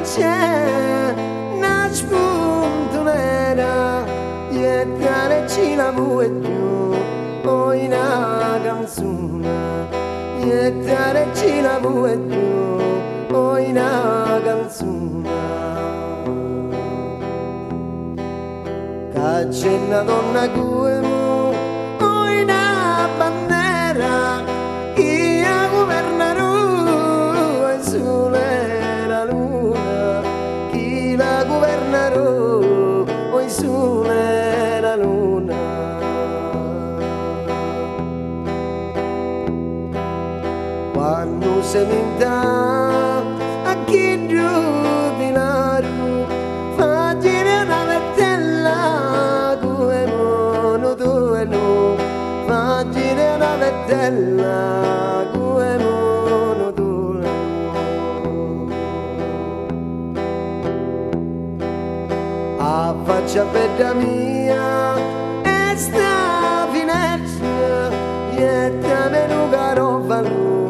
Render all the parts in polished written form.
c'è una spuntunera e te la vuoi più poi una canzone e te la vuoi più poi una canzone che c'è una donna come poi una bandiera che governerà il sole e la luna chi la governerà il sole e la luna quando si minta a chi giubilaru fa girare una vettella come mono due no fa girare una vettella come mono due a faccia bella mia e sta finestra e te me lo caro valore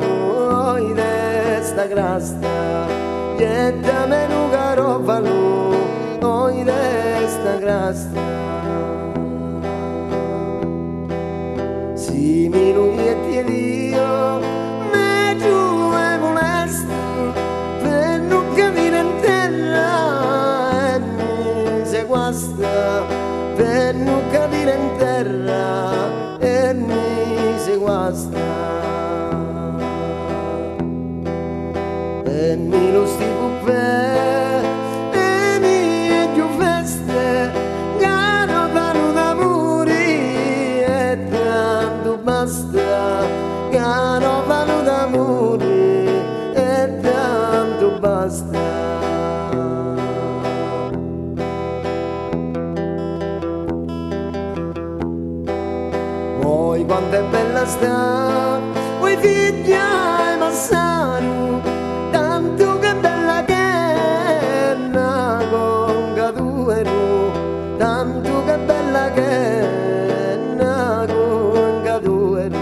sta grasta e te me lo caro valore sta grasta si mi lui e Dio me giù e molesto per non capire in terra e mi se guasta per non capire in terra e mi se guasta e mi lo stipo per e mi è più feste caro vanno d'amori e tanto basta caro vanno d'amori e tanto basta poi quanto è bella sta vuoi figlia e massaro tanto che bella che è una conga duero tanto che bella che è una conga duero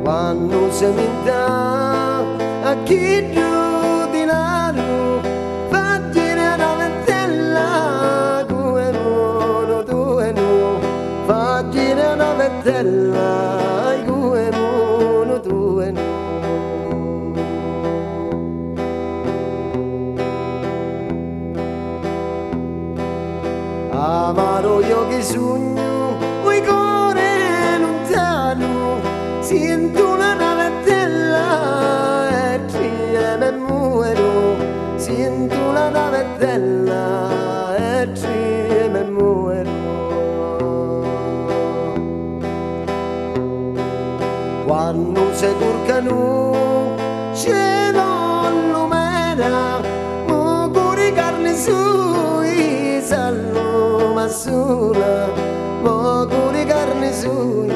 quando si minta a chi giù di lato fa girare una vettella come mono due no fa girare una vettella come mono due no amaro io che sogno vuoi cuore lontano sento una navettella e me muero sento la navettella e me muero quando si turcano c'è l'umera mo pure carne sui sallo ma sola mo pure carne sui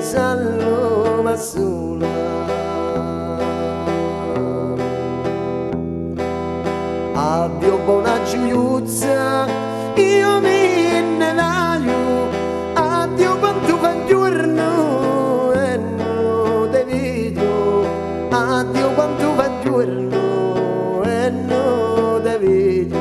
sallo ma sola addio buona gioiuzza io mi innenaio addio quanto fa giorno e non te vedo addio quanto fa giorno e non te vedo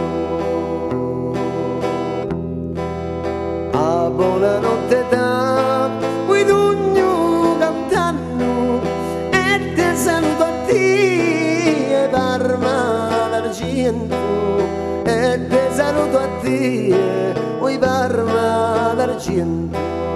a buonanotte da guidugno cantando e te saluto a te e parma d'argento e te saluto a te, oi parma d'argento